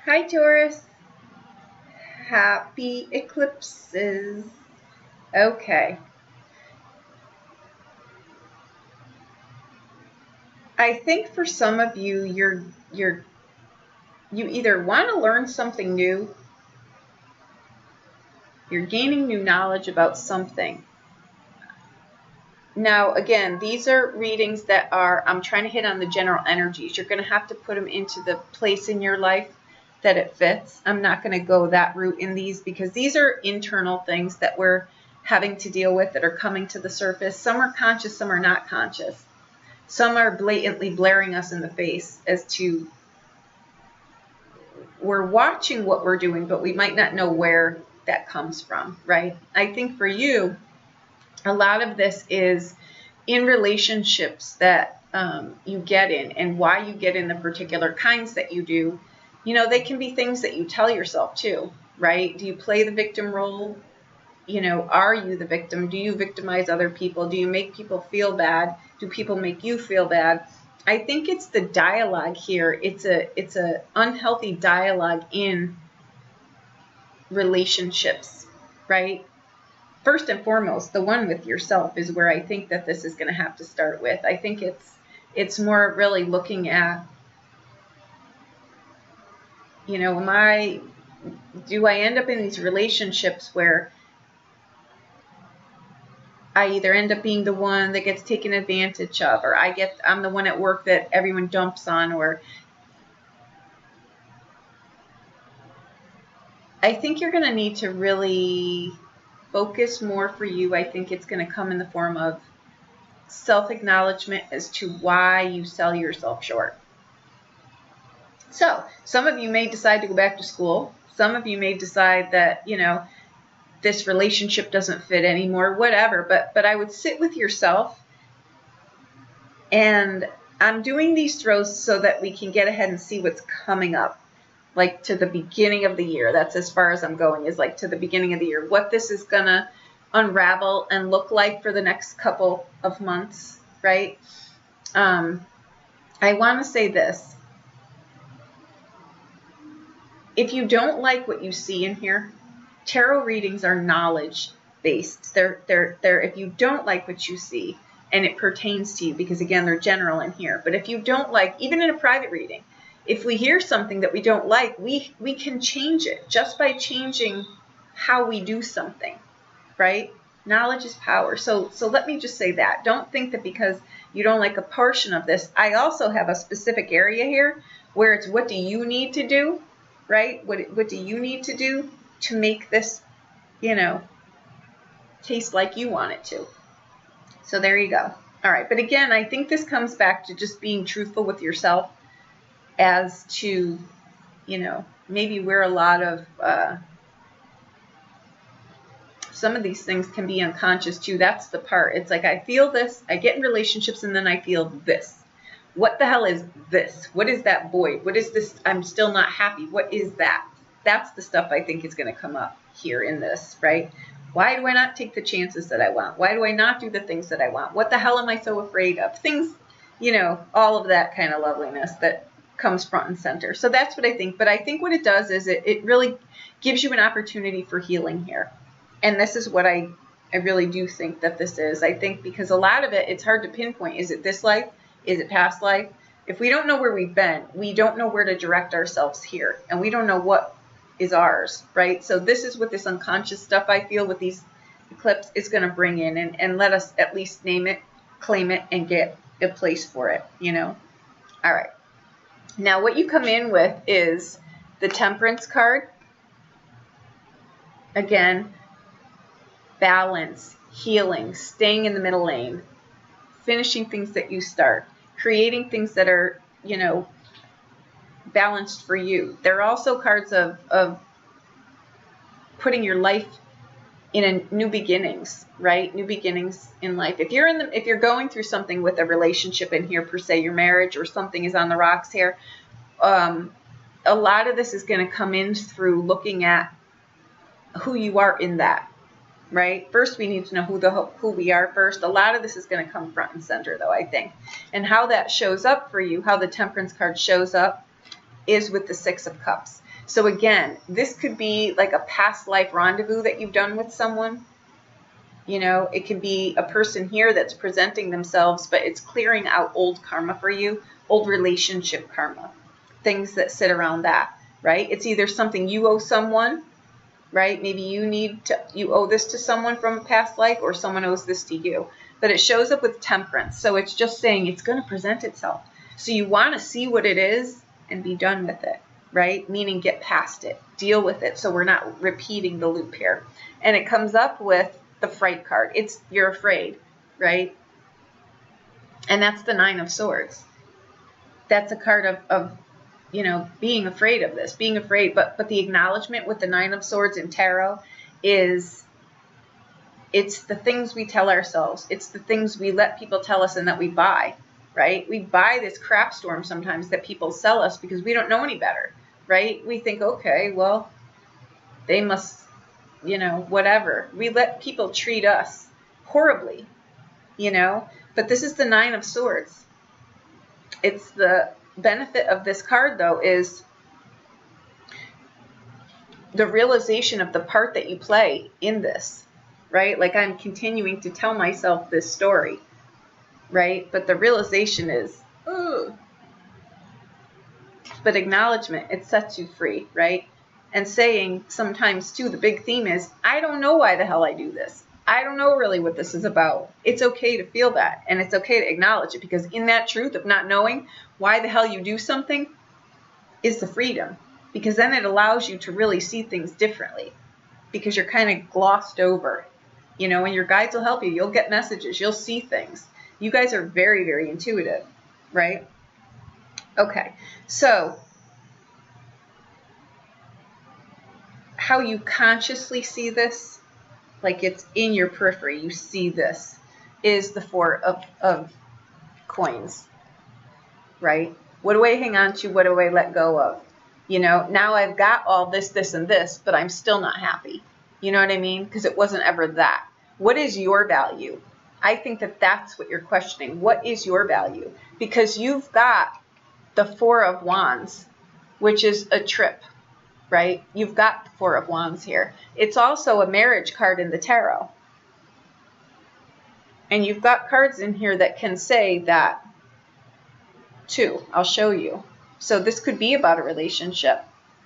Hi, Taurus. Happy eclipses. Okay. I think for some of you, you either want to learn something new, you're gaining new knowledge about something. Now, again, these are readings that I'm trying to hit on the general energies. You're going to have to put them into the place in your life that it fits. I'm not going to go that route in these because these are internal things that we're having to deal with that are coming to the surface. Some are conscious, some are not conscious. Some are blatantly blaring us in the face as to we're watching what we're doing, but we might not know where that comes from, right? I think for you, a lot of this is in relationships that you get in and why you get in the particular kinds that you do. You know, they can be things that you tell yourself too, right? Do you play the victim role? You know, are you the victim? Do you victimize other people? Do you make people feel bad? Do people make you feel bad? I think it's the dialogue here. It's a unhealthy dialogue in relationships, right? First and foremost, the one with yourself is where I think that this is going to have to start with. I think it's more really looking at, you know, do I end up in these relationships where I either end up being the one that gets taken advantage of, or I'm the one at work that everyone dumps on, or I think you're going to need to really focus more for you. I think it's going to come in the form of self-acknowledgement as to why you sell yourself short. So some of you may decide to go back to school. Some of you may decide that, you know, this relationship doesn't fit anymore, whatever. But I would sit with yourself, and I'm doing these throws so that we can get ahead and see what's coming up, like to the beginning of the year. That's as far as I'm going, is like to the beginning of the year, what this is going to unravel and look like for the next couple of months, right? I want to say this. If you don't like what you see in here, tarot readings are knowledge based. They're if you don't like what you see and it pertains to you, because again, they're general in here. But if you don't like, even in a private reading, if we hear something that we don't like, we can change it just by changing how we do something, right? Knowledge is power. So let me just say that. Don't think that because you don't like a portion of this. I also have a specific area here where it's what do you need to do, right? What do you need to do to make this, you know, taste like you want it to? So there you go. All right. But again, I think this comes back to just being truthful with yourself as to, you know, maybe where a lot of some of these things can be unconscious too. That's the part. It's like I feel this, I get in relationships, and then I feel this. What the hell is this? What is that void? What is this? I'm still not happy. What is that? That's the stuff I think is going to come up here in this, right? Why do I not take the chances that I want? Why do I not do the things that I want? What the hell am I so afraid of? Things, you know, all of that kind of loveliness that comes front and center. So that's what I think. But I think what it does is it really gives you an opportunity for healing here. And this is what I really do think that this is. I think because a lot of it, it's hard to pinpoint. Is it this life? Is it past life? If we don't know where we've been, we don't know where to direct ourselves here. And we don't know what is ours, right? So this is what this unconscious stuff I feel with these eclipses is going to bring in and let us at least name it, claim it, and get a place for it, you know? All right. Now what you come in with is the Temperance card. Again, balance, healing, staying in the middle lane, finishing things that you start, creating things that are, you know, balanced for you. There are also cards of putting your life in a new beginnings, right? New beginnings in life. If you're going through something with a relationship in here, per se, your marriage or something is on the rocks here, a lot of this is going to come in through looking at who you are in that. Right? First, we need to know who we are first. A lot of this is going to come front and center, though, I think. And how that shows up for you, how the Temperance card shows up, is with the Six of Cups. So again, this could be like a past life rendezvous that you've done with someone. You know, it can be a person here that's presenting themselves, but it's clearing out old karma for you, old relationship karma, things that sit around that, right? It's either something you owe someone, right? Maybe you owe this to someone from a past life, or someone owes this to you. But it shows up with temperance. So it's just saying it's going to present itself. So you want to see what it is and be done with it, right? Meaning get past it, deal with it. So we're not repeating the loop here. And it comes up with the fright card. It's you're afraid, right? And that's the 9 of Swords. That's a card of you know, being afraid of this, being afraid. But the acknowledgement with the 9 of Swords in tarot is it's the things we tell ourselves. It's the things we let people tell us and that we buy, right? We buy this crap storm sometimes that people sell us because we don't know any better, right? We think, okay, well, they must, you know, whatever. We let people treat us horribly, you know, but this is the 9 of Swords. It's the benefit of this card, though, is the realization of the part that you play in this, right? Like I'm continuing to tell myself this story, right? But the realization is, ugh. But acknowledgement, it sets you free, right? And saying sometimes too, the big theme is, I don't know why the hell I do this. I don't know really what this is about. It's okay to feel that, and it's okay to acknowledge it, because in that truth of not knowing why the hell you do something is the freedom, because then it allows you to really see things differently, because you're kind of glossed over, you know, and your guides will help you. You'll get messages. You'll see things. You guys are very, very intuitive, right? Okay, so how you consciously see this, like it's in your periphery, you see this, is the 4 of coins, right? What do I hang on to? What do I let go of? You know, now I've got all this, this, and this, but I'm still not happy. You know what I mean? Because it wasn't ever that. What is your value? I think that that's what you're questioning. What is your value? Because you've got the 4 of Wands, which is a trip, right? You've got the 4 of Wands here. It's also a marriage card in the tarot. And you've got cards in here that can say that too. I'll show you. So this could be about a relationship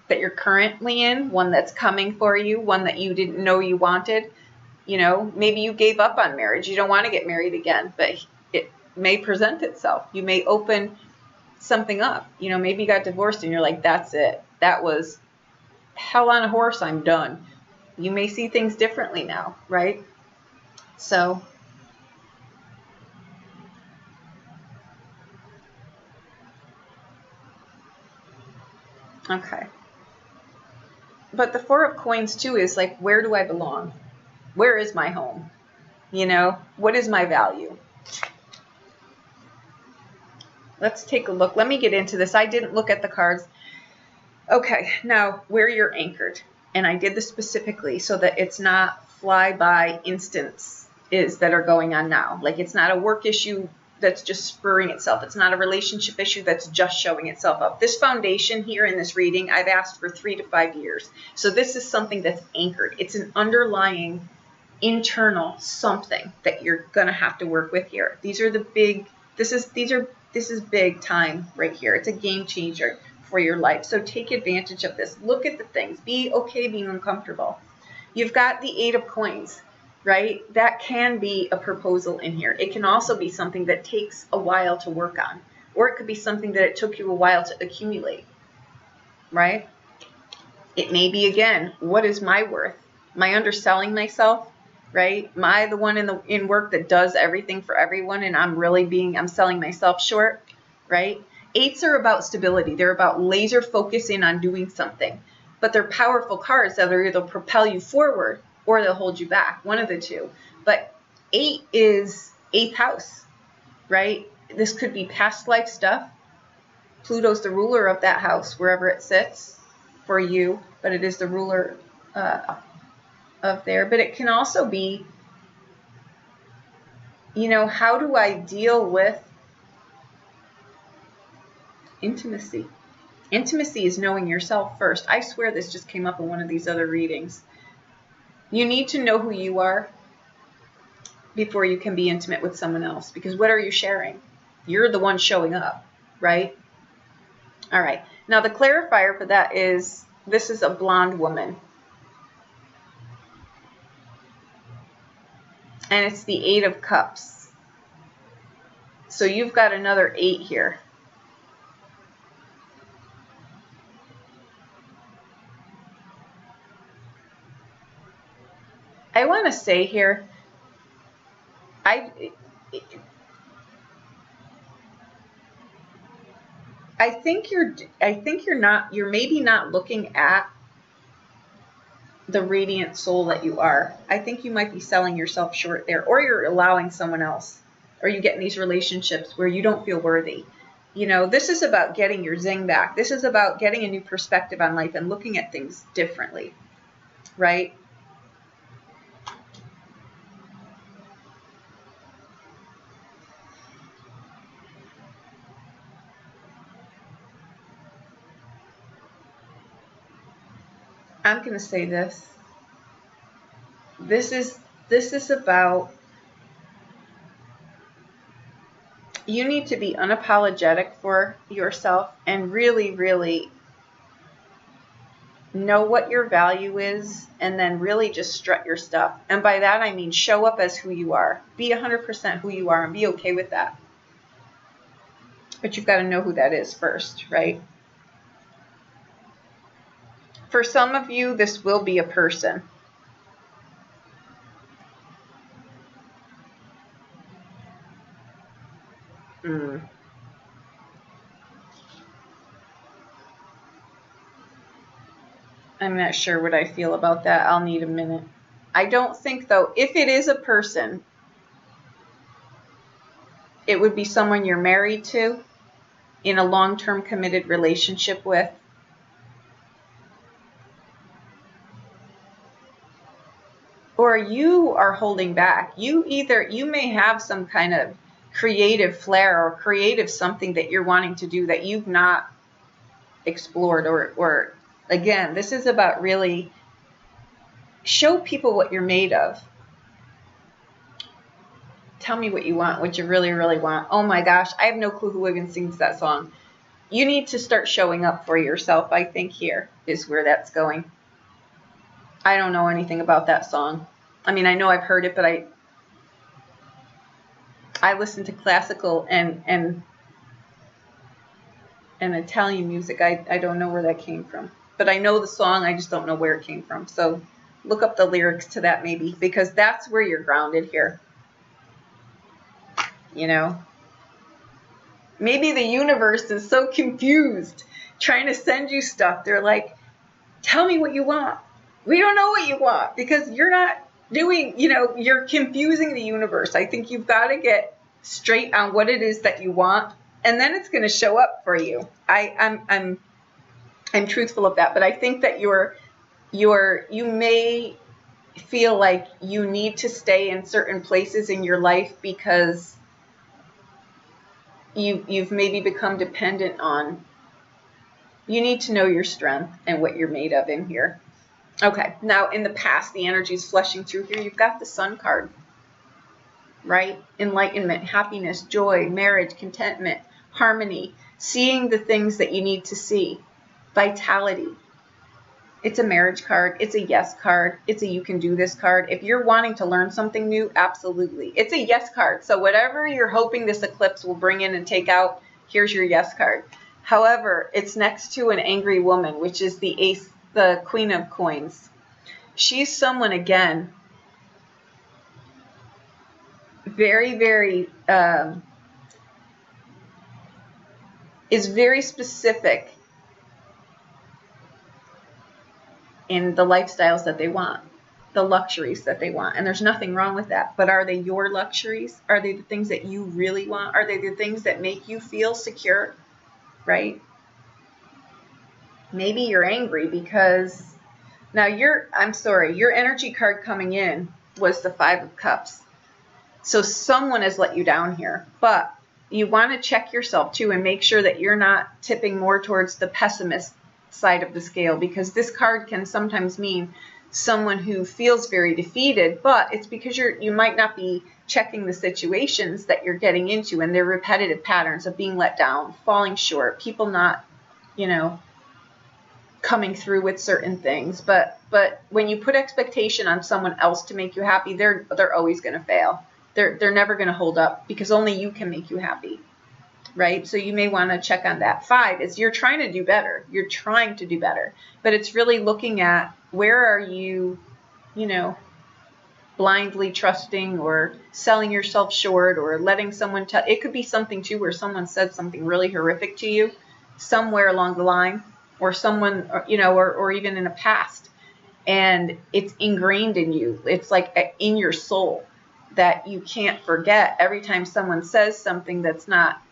that you're currently in, one that's coming for you, one that you didn't know you wanted. You know, maybe you gave up on marriage. You don't want to get married again, but it may present itself. You may open something up. You know, maybe you got divorced and you're like, that's it. That was hell on a horse. I'm done. You may see things differently now, right? So okay. But the 4 of coins too is like, where do I belong? Where is my home? You know, what is my value? Let's take a look. Let me get into this. I didn't look at the cards. Okay, now where you're anchored. And I did this specifically so that it's not fly-by instances that are going on now. Like it's not a work issue that's just spurring itself. It's not a relationship issue that's just showing itself up. This foundation here in this reading, I've asked for 3 to 5 years. So this is something that's anchored. It's an underlying internal something that you're going to have to work with here. These are the big, this is big time right here. It's a game changer for your life. So take advantage of this. Look at the things. Be okay being uncomfortable. You've got the 8 of coins, right? That can be a proposal in here. It can also be something that takes a while to work on, or it could be something that it took you a while to accumulate, right? It may be, again, what is my worth? Am I underselling myself? Right? Am I the one in work that does everything for everyone, and I'm selling myself short, right? 8s are about stability. They're about laser focusing on doing something, but they're powerful cards that will either propel you forward or they'll hold you back, one of the two. But 8 is 8th house, right? This could be past life stuff. Pluto's the ruler of that house, wherever it sits for you, but it is the ruler of there. But it can also be, you know, how do I deal with intimacy? Intimacy is knowing yourself first. I swear this just came up in one of these other readings. You need to know who you are before you can be intimate with someone else, because what are you sharing? You're the one showing up, right? All right. Now the clarifier for that is, this is a blonde woman. And it's the 8 of Cups. So you've got another 8 here. I want to say here, I think you're maybe not looking at the radiant soul that you are. I think you might be selling yourself short there, or you're allowing someone else, or you get in these relationships where you don't feel worthy. You know, this is about getting your zing back. This is about getting a new perspective on life and looking at things differently, right? I'm going to say this. This is about, you need to be unapologetic for yourself and really, really know what your value is, and then really just strut your stuff. And by that, I mean show up as who you are. Be 100% who you are and be okay with that. But you've got to know who that is first, right? For some of you, this will be a person. I'm not sure what I feel about that. I'll need a minute. I don't think, though, if it is a person, it would be someone you're married to, in a long-term committed relationship with. Or you are holding back. You may have some kind of creative flair or creative something that you're wanting to do that you've not explored, or again, this is about really show people what you're made of. Tell me what you want, what you really, really want. Oh my gosh, I have no clue who even sings that song. You need to start showing up for yourself, I think here is where that's going. I don't know anything about that song. I mean, I know I've heard it, but I listen to classical and Italian music. I don't know where that came from. But I know the song, I just don't know where it came from. So look up the lyrics to that maybe, because that's where you're grounded here. You know? Maybe the universe is so confused, trying to send you stuff. They're like, tell me what you want. We don't know what you want, because you're not doing, you're confusing the universe. I think you've got to get straight on what it is that you want, and then it's going to show up for you. I'm truthful of that, but I think that you may feel like you need to stay in certain places in your life because you've maybe become dependent on. You need to know your strength and what you're made of in here. Okay, now in the past, the energy is fleshing through here. You've got the Sun card, right? Enlightenment, happiness, joy, marriage, contentment, harmony, seeing the things that you need to see, vitality. It's a marriage card. It's a yes card. It's a you can do this card. If you're wanting to learn something new, absolutely. It's a yes card. So whatever you're hoping this eclipse will bring in and take out, here's your yes card. However, it's next to an angry woman, which is the ace, the Queen of Coins. She's someone, again, very, very, is very specific in the lifestyles that they want, the luxuries that they want. And there's nothing wrong with that. But are they your luxuries? Are they the things that you really want? Are they the things that make you feel secure, right? Maybe you're angry because now your energy card coming in was the 5 of Cups. So someone has let you down here. But you want to check yourself too and make sure that you're not tipping more towards the pessimist side of the scale, because this card can sometimes mean someone who feels very defeated, but it's because you might not be checking the situations that you're getting into, and they're repetitive patterns of being let down, falling short, people not, coming through with certain things. But when you put expectation on someone else to make you happy, they're always going to fail. They're never going to hold up, because only you can make you happy, right? So you may want to check on that. 5 is you're trying to do better. You're trying to do better, but it's really looking at where are you, blindly trusting or selling yourself short or letting someone tell. It could be something too where someone said something really horrific to you somewhere along the line, or someone, or even in the past, and it's ingrained in you. It's like in your soul that you can't forget. Every time someone says something that's not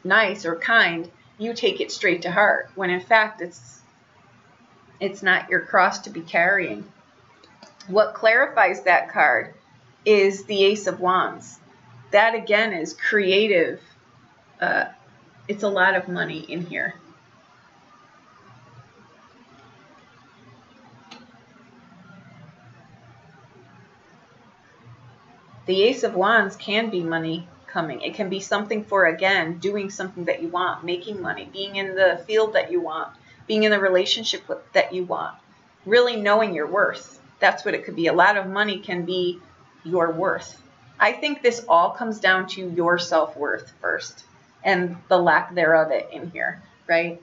nice or kind, you take it straight to heart, when in fact it's not your cross to be carrying. What clarifies that card is the Ace of Wands. That again is creative. It's a lot of money in here. The Ace of Wands can be money coming. It can be something for, again, doing something that you want, making money, being in the field that you want, being in the relationship that you want, really knowing your worth. That's what it could be. A lot of money can be your worth. I think this all comes down to your self-worth first, and the lack thereof it in here, right?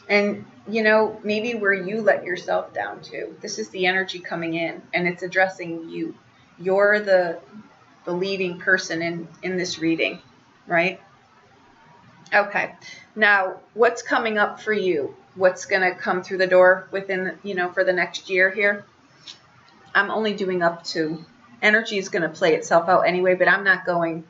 And, maybe where you let yourself down too. This is the energy coming in, and it's addressing you. You're the leading person in this reading, right? Okay. Now, what's coming up for you? What's going to come through the door within, for the next year here? I'm only doing up to. Energy is going to play itself out anyway, but I'm not going.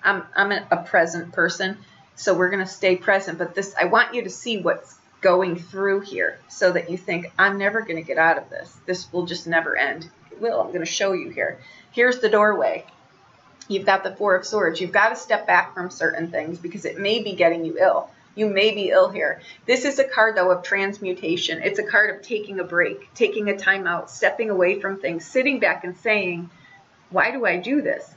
I'm a present person, so we're going to stay present. But I want you to see what's going through here, so that you think, I'm never going to get out of this. This will just never end. It will. I'm going to show you here. Here's the doorway. You've got the 4 of Swords. You've got to step back from certain things, because it may be getting you ill. You may be ill here. This is a card, though, of transmutation. It's a card of taking a break, taking a time out, stepping away from things, sitting back and saying, why do I do this?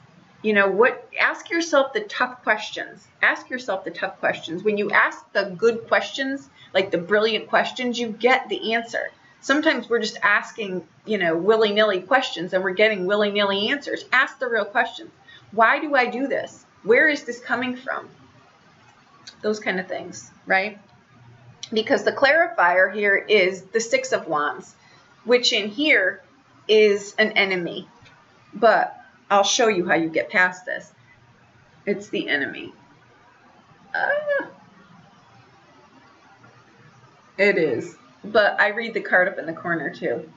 Ask yourself the tough questions. Ask yourself the tough questions. When you ask the good questions, like the brilliant questions, you get the answer. Sometimes we're just asking, willy-nilly questions, and we're getting willy-nilly answers. Ask the real questions. Why do I do this? Where is this coming from? Those kind of things, right? Because the clarifier here is the 6 of Wands, which in here is an enemy. But I'll show you how you get past this. It's the enemy. It is. But I read the card up in the corner too.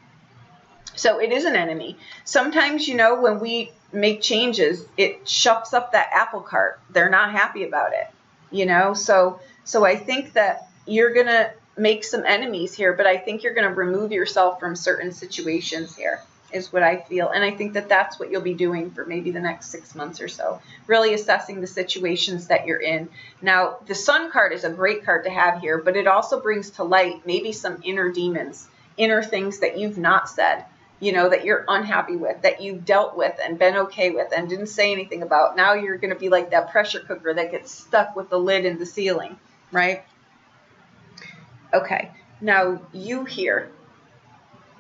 So it is an enemy. Sometimes, when we make changes, it shucks up that apple cart. They're not happy about it, So I think that you're going to make some enemies here, but I think you're going to remove yourself from certain situations here, is what I feel. And I think that that's what you'll be doing for maybe the next 6 months or so, really assessing the situations that you're in. Now, the Sun card is a great card to have here, but it also brings to light maybe some inner demons, inner things that you've not said, that you're unhappy with, that you've dealt with and been okay with and didn't say anything about. Now you're going to be like that pressure cooker that gets stuck with the lid in the ceiling, right? Okay, now you here.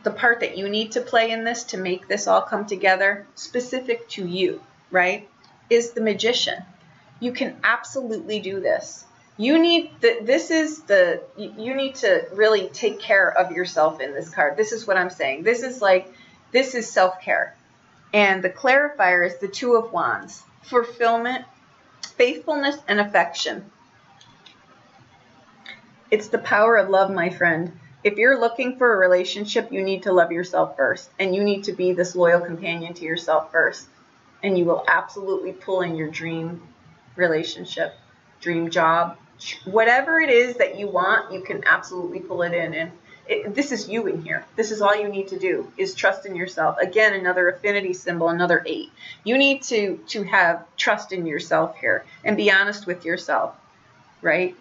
The part that you need to play in this to make this all come together, specific to you, right, is the Magician. You can absolutely do this. You need you need to really take care of yourself in this card. This is what I'm saying. This is self-care. And the clarifier is the 2 of Wands. Fulfillment, faithfulness, and affection. It's the power of love, my friend. If you're looking for a relationship, you need to love yourself first. And you need to be this loyal companion to yourself first. And you will absolutely pull in your dream relationship, dream job. Whatever it is that you want, you can absolutely pull it in. And This is you in here. This is all you need to do is trust in yourself. Again, another affinity symbol, another 8. You need to have trust in yourself here and be honest with yourself, right?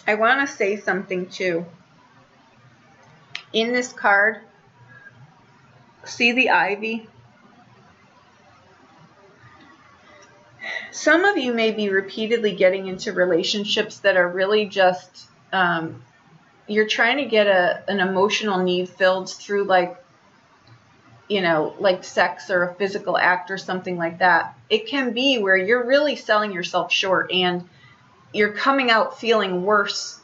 I want to say something too. In this card, see the ivy? Some of you may be repeatedly getting into relationships that are really just, you're trying to get an emotional need filled through, like, you know, like sex or a physical act or something like that. It can be where you're really selling yourself short and you're coming out feeling worse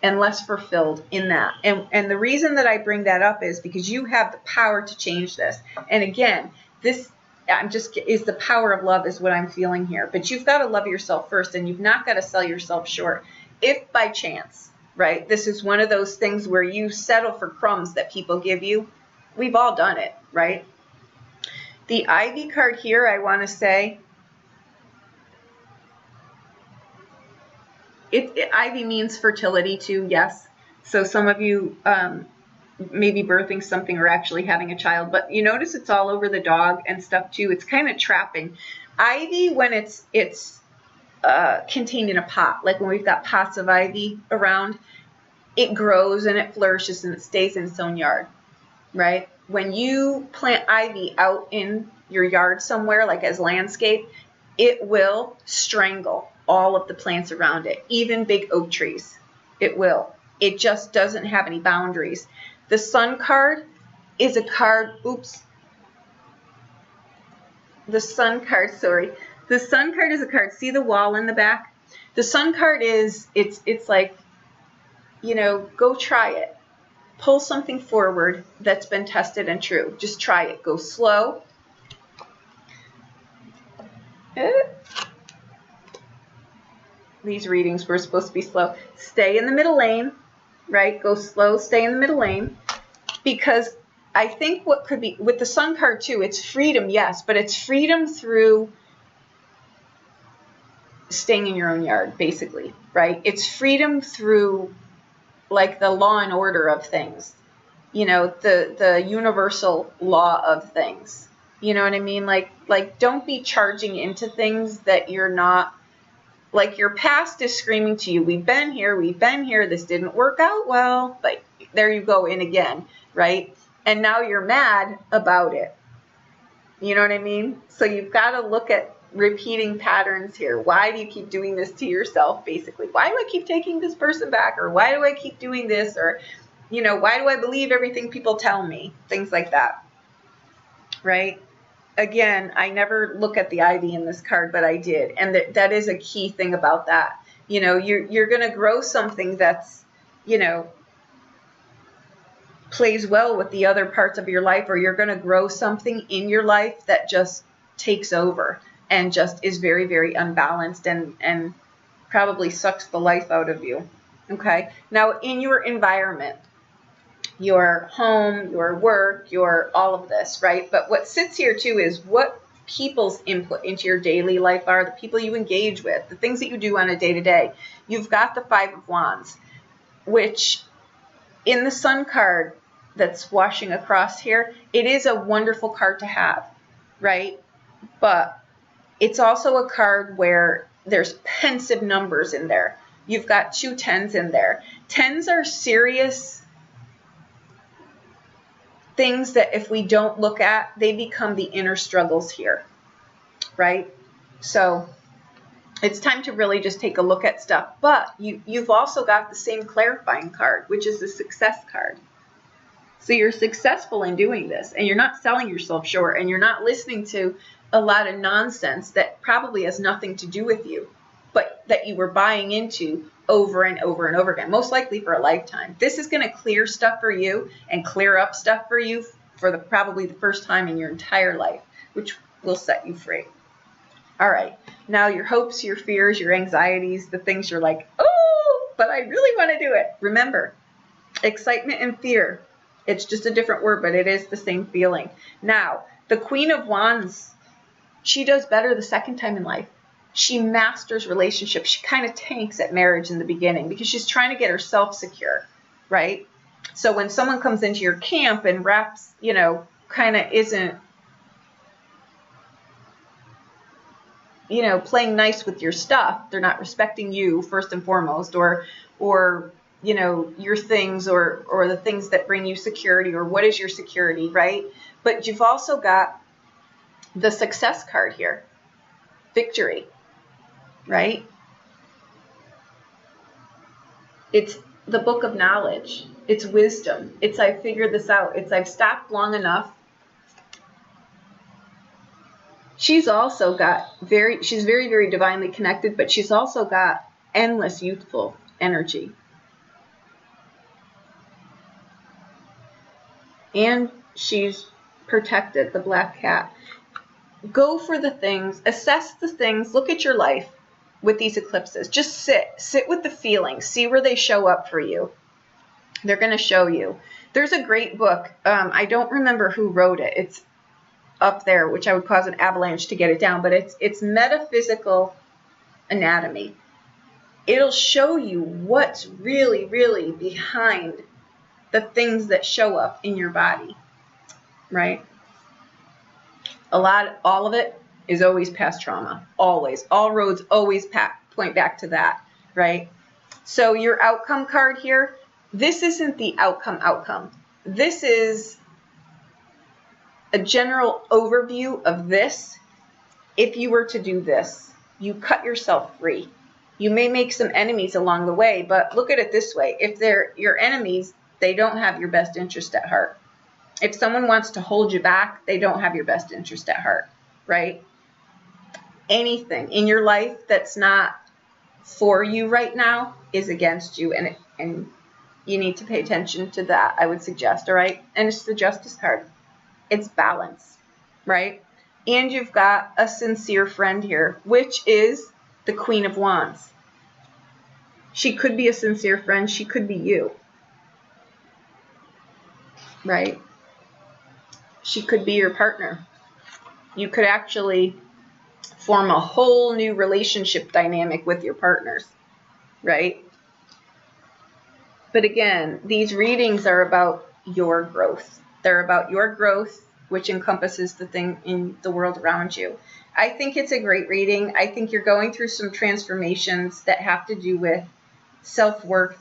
and less fulfilled in that. And the reason that I bring that up is because you have the power to change this. And again, this is the power of love is what I'm feeling here. But you've got to love yourself first, and you've not got to sell yourself short. If by chance, right, this is one of those things where you settle for crumbs that people give you, we've all done it, right? The Ivy card here, I want to say, Ivy means fertility too, yes. So some of you may be birthing something or actually having a child, but you notice it's all over the dog and stuff too. It's kind of trapping. Ivy, when it's contained in a pot, like when we've got pots of ivy around, it grows and it flourishes and it stays in its own yard, right? When you plant ivy out in your yard somewhere, like as landscape, it will strangle all of the plants around it, even big oak trees. It will. It just doesn't have any boundaries. The Sun card is a card, the Sun card, sorry. The Sun card is a card, see the wall in the back? The Sun card is, it's like, you know, go try it. Pull something forward that's been tested and true. Just try it. Go slow. These readings were supposed to be slow. Stay in the middle lane, right? Go slow, stay in the middle lane. Because I think what could be, with the Sun card too, it's freedom, yes, but it's freedom through staying in your own yard, basically, right? It's freedom through, like, the law and order of things. You know, the universal law of things. You know what I mean? Like don't be charging into things that you're not. Like, your past is screaming to you, we've been here, this didn't work out well, but there you go in again, right? And now you're mad about it. You know what I mean? So you've got to look at repeating patterns here. Why do you keep doing this to yourself, basically? Why do I keep taking this person back? Or why do I keep doing this? Or, you know, why do I believe everything people tell me? Things like that, right? Again, I never look at the ivy in this card, but I did. And that is a key thing about that. You know, you're going to grow something that's, you know, plays well with the other parts of your life, or you're going to grow something in your life that just takes over and just is very, very unbalanced and probably sucks the life out of you. Okay. Now, in your environment, your home, your work, your all of this, right? But what sits here too is what people's input into your daily life are, the people you engage with, the things that you do on a day-to-day. You've got the Five of Wands, which in the Sun card that's washing across here, it is a wonderful card to have, right? But it's also a card where there's pensive numbers in there. You've got 2 10s in there. 10s are serious things that if we don't look at, they become the inner struggles here, right? So it's time to really just take a look at stuff. But you've also got the same clarifying card, which is the Success card. So you're successful in doing this, and you're not selling yourself short, and you're not listening to a lot of nonsense that probably has nothing to do with you, but that you were buying into over and over and over again, most likely for a lifetime. This is going to clear stuff for you and clear up stuff for you for probably the first time in your entire life, which will set you free. All right. Now your hopes, your fears, your anxieties, the things you're like, oh, but I really want to do it. Remember, excitement and fear. It's just a different word, but it is the same feeling. Now, the Queen of Wands, she does better the second time in life. She masters relationships. She kind of tanks at marriage in the beginning because she's trying to get herself secure, right? So when someone comes into your camp and wraps, kind of isn't, playing nice with your stuff, they're not respecting you first and foremost, or your things or the things that bring you security, or what is your security, right? But you've also got the success card here, victory, right? It's the book of knowledge. It's wisdom. It's I figured this out. It's I've stopped long enough. She's also got she's very, very divinely connected, but she's also got endless youthful energy. And she's protected, the black cat. Go for the things, assess the things, look at your life with these eclipses. Just sit with the feelings, see where they show up for you. They're going to show you. There's a great book. I don't remember who wrote it. It's up there, which I would cause an avalanche to get it down, but it's Metaphysical Anatomy. It'll show you what's really, really behind the things that show up in your body, right? All of it is always past trauma, always. All roads always point back to that, right? So your outcome card here, this isn't the outcome. This is a general overview of this. If you were to do this, you cut yourself free. You may make some enemies along the way, but look at it this way. If they're your enemies, they don't have your best interest at heart. If someone wants to hold you back, they don't have your best interest at heart, right? Anything in your life that's not for you right now is against you, and you need to pay attention to that, I would suggest, all right? And it's the Justice card. It's balance, right? And you've got a sincere friend here, which is the Queen of Wands. She could be a sincere friend. She could be you, right? She could be your partner. You could actually form a whole new relationship dynamic with your partners, right? But again, these readings are about your growth. They're about your growth, which encompasses the thing in the world around you. I think it's a great reading. I think you're going through some transformations that have to do with self-worth,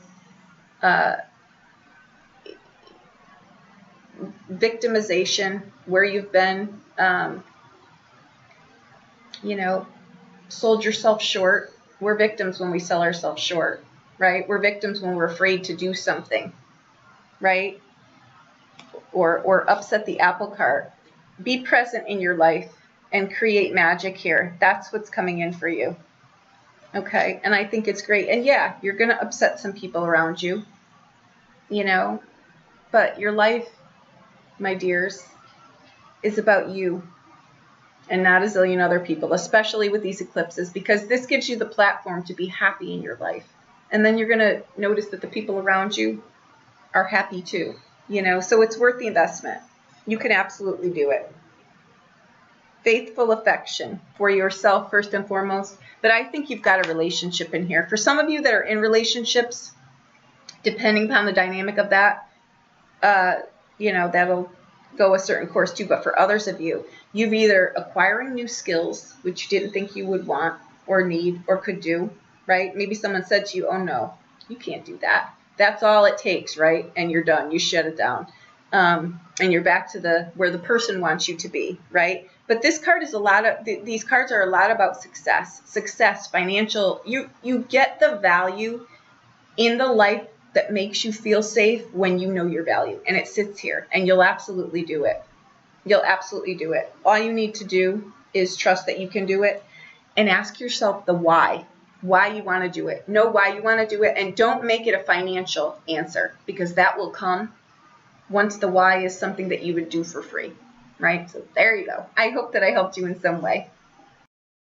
victimization, where you've been, sold yourself short. We're victims when we sell ourselves short, right? We're victims when we're afraid to do something, right? Or upset the apple cart. Be present in your life and create magic here. That's what's coming in for you. Okay, and I think it's great. And yeah, you're going to upset some people around you, but your life, my dears, is about you and not a zillion other people, especially with these eclipses, because this gives you the platform to be happy in your life. And then you're going to notice that the people around you are happy too, so it's worth the investment. You can absolutely do it. Faithful affection for yourself first and foremost, but I think you've got a relationship in here. For some of you that are in relationships, depending upon the dynamic of that, that'll go a certain course too. But for others of you, you've either acquiring new skills, which you didn't think you would want or need or could do, right? Maybe someone said to you, oh no, you can't do that. That's all it takes, right? And you're done. You shut it down. And you're back to where the person wants you to be, right? But this card is these cards are a lot about success, financial. You get the value in the life that makes you feel safe when you know your value, and it sits here, and you'll absolutely do it. You'll absolutely do it. All you need to do is trust that you can do it, and ask yourself the why you want to do it. Know why you want to do it, and don't make it a financial answer, because that will come once the why is something that you would do for free, right? So there you go. I hope that I helped you in some way.